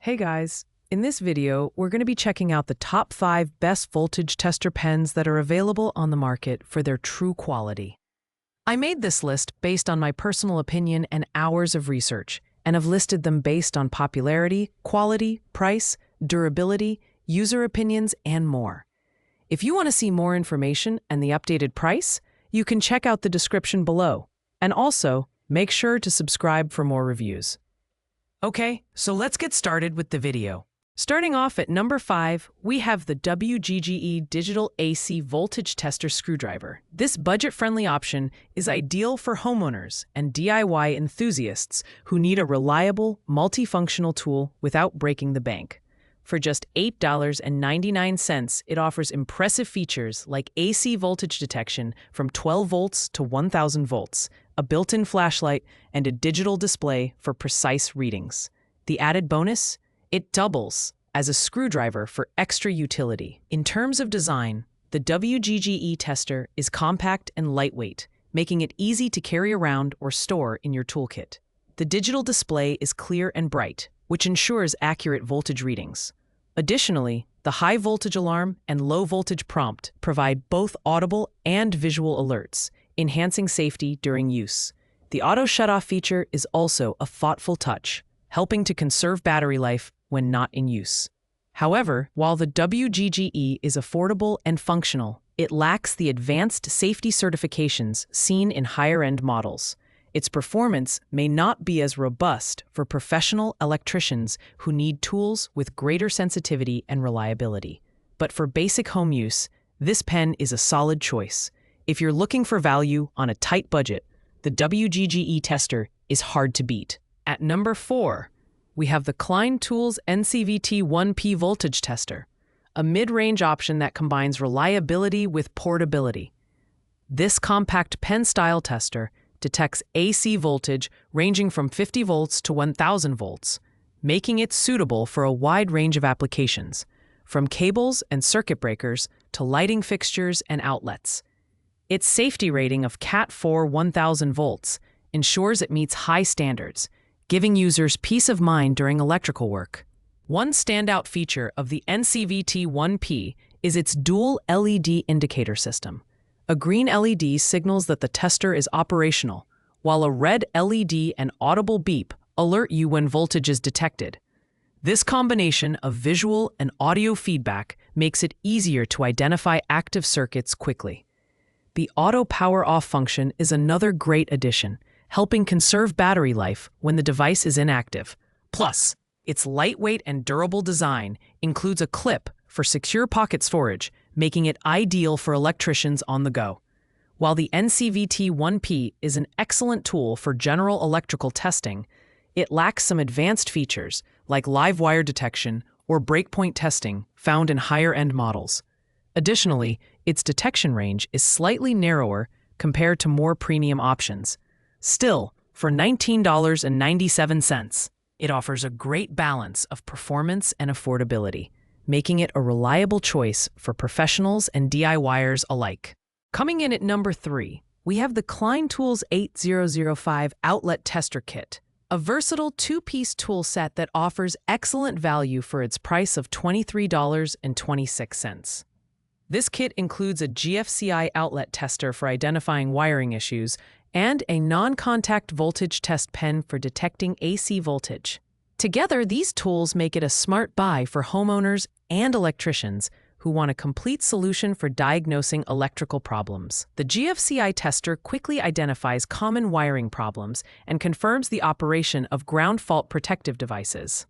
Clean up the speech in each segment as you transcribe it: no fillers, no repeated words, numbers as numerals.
Hey guys, in this video, we're going to be checking out the top 5 best voltage tester pens that are available on the market for their true quality. I made this list based on my personal opinion and hours of research, and have listed them based on popularity, quality, price, durability, user opinions, and more. If you want to see more information and the updated price, you can check out the description below. And also, make sure to subscribe for more reviews. Okay, so let's get started with the video. Starting off at number 5, we have the WGGE Digital AC Voltage Tester Screwdriver. This budget-friendly option is ideal for homeowners and DIY enthusiasts who need a reliable, multifunctional tool without breaking the bank. For just $8.99, it offers impressive features like AC voltage detection from 12 volts to 1000 volts, a built-in flashlight, and a digital display for precise readings. The added bonus? It doubles as a screwdriver for extra utility. In terms of design, the WGGE tester is compact and lightweight, making it easy to carry around or store in your toolkit. The digital display is clear and bright, which ensures accurate voltage readings. Additionally, the high voltage alarm and low voltage prompt provide both audible and visual alerts, enhancing safety during use. The auto shutoff feature is also a thoughtful touch, helping to conserve battery life when not in use. However, while the WGGE is affordable and functional, it lacks the advanced safety certifications seen in higher-end models. Its performance may not be as robust for professional electricians who need tools with greater sensitivity and reliability. But for basic home use, this pen is a solid choice. If you're looking for value on a tight budget, the WGGE tester is hard to beat. At number 4, we have the Klein Tools NCVT 1P Voltage Tester, a mid-range option that combines reliability with portability. This compact pen-style tester detects AC voltage ranging from 50 volts to 1000 volts, making it suitable for a wide range of applications, from cables and circuit breakers to lighting fixtures and outlets. Its safety rating of Cat 4 1000 volts ensures it meets high standards, giving users peace of mind during electrical work. One standout feature of the NCVT 1P is its dual LED indicator system. A green LED signals that the tester is operational, while a red LED and audible beep alert you when voltage is detected. This combination of visual and audio feedback makes it easier to identify active circuits quickly. The auto power off function is another great addition, helping conserve battery life when the device is inactive. Plus, its lightweight and durable design includes a clip for secure pocket storage, making it ideal for electricians on the go. While the NCVT 1P is an excellent tool for general electrical testing, it lacks some advanced features like live wire detection or breakpoint testing found in higher-end models. Additionally, its detection range is slightly narrower compared to more premium options. Still, for $19.97, it offers a great balance of performance and affordability, making it a reliable choice for professionals and DIYers alike. Coming in at number 3, we have the Klein Tools 8005 Outlet Tester Kit, a versatile 2-piece tool set that offers excellent value for its price of $23.26. This kit includes a GFCI outlet tester for identifying wiring issues and a non-contact voltage test pen for detecting AC voltage. Together, these tools make it a smart buy for homeowners and electricians who want a complete solution for diagnosing electrical problems. The GFCI tester quickly identifies common wiring problems and confirms the operation of ground fault protective devices.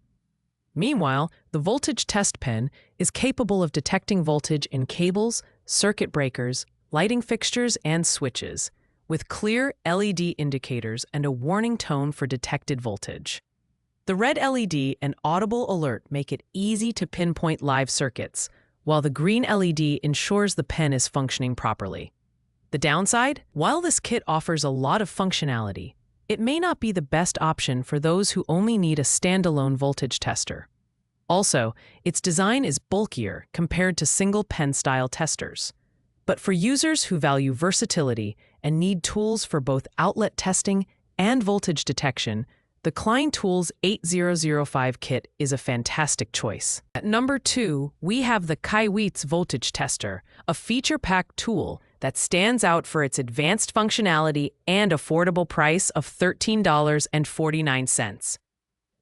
Meanwhile, the voltage test pen is capable of detecting voltage in cables, circuit breakers, lighting fixtures, and switches, with clear LED indicators and a warning tone for detected voltage. The red LED and audible alert make it easy to pinpoint live circuits, while the green LED ensures the pen is functioning properly. The downside? While this kit offers a lot of functionality, it may not be the best option for those who only need a standalone voltage tester. Also, its design is bulkier compared to single pen-style testers. But for users who value versatility and need tools for both outlet testing and voltage detection, the Klein Tools 8005 kit is a fantastic choice. At number 2, we have the Kywitz voltage tester, a feature-packed tool that stands out for its advanced functionality and affordable price of $13.49.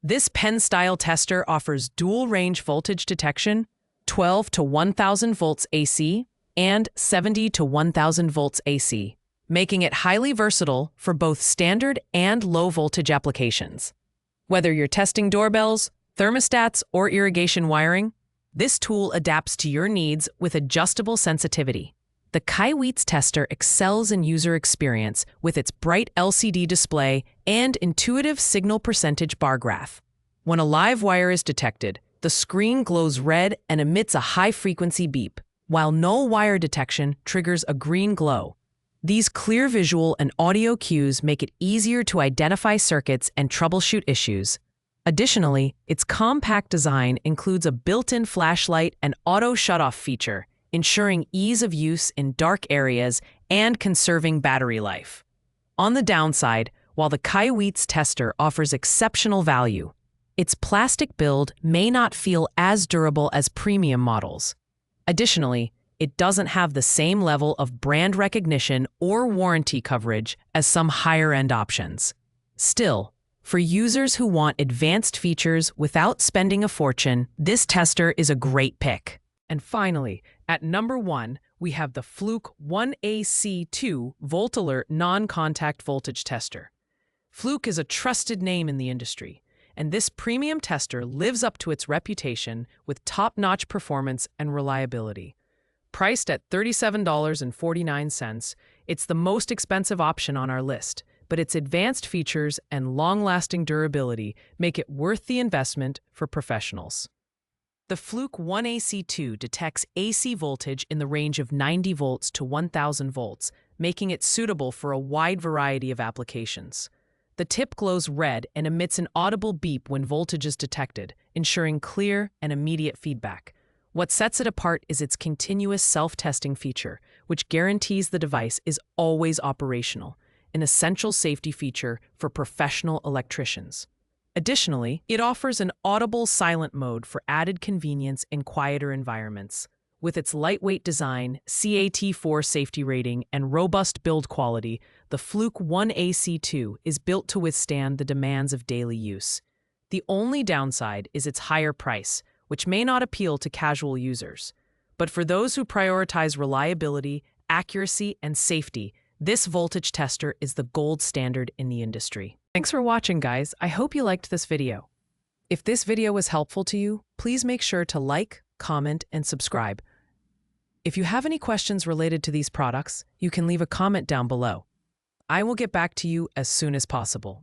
This pen-style tester offers dual-range voltage detection, 12 to 1000 volts AC, and 70 to 1000 volts AC, making it highly versatile for both standard and low-voltage applications. Whether you're testing doorbells, thermostats, or irrigation wiring, this tool adapts to your needs with adjustable sensitivity. The Kywitz tester excels in user experience with its bright LCD display and intuitive signal percentage bar graph. When a live wire is detected, the screen glows red and emits a high-frequency beep, while null wire detection triggers a green glow. These clear visual and audio cues make it easier to identify circuits and troubleshoot issues. Additionally, its compact design includes a built-in flashlight and auto shutoff feature, ensuring ease of use in dark areas and conserving battery life. On the downside, while the Kywitz tester offers exceptional value, its plastic build may not feel as durable as premium models. Additionally, it doesn't have the same level of brand recognition or warranty coverage as some higher-end options. Still, for users who want advanced features without spending a fortune, this tester is a great pick. And finally, at number 1, we have the Fluke 1AC2 Volt Alert non-contact voltage tester. Fluke is a trusted name in the industry, and this premium tester lives up to its reputation with top-notch performance and reliability. Priced at $37.49, it's the most expensive option on our list, but its advanced features and long-lasting durability make it worth the investment for professionals. The Fluke 1AC2 detects AC voltage in the range of 90 volts to 1000 volts, making it suitable for a wide variety of applications. The tip glows red and emits an audible beep when voltage is detected, ensuring clear and immediate feedback. What sets it apart is its continuous self-testing feature, which guarantees the device is always operational, an essential safety feature for professional electricians. Additionally, it offers an audible silent mode for added convenience in quieter environments. With its lightweight design, CAT4 safety rating, and robust build quality, the Fluke 1AC2 is built to withstand the demands of daily use. The only downside is its higher price, which may not appeal to casual users. But for those who prioritize reliability, accuracy, and safety, this voltage tester is the gold standard in the industry. Thanks for watching, guys. I hope you liked this video. If this video was helpful to you, please make sure to like, comment, and subscribe. If you have any questions related to these products, you can leave a comment down below. I will get back to you as soon as possible.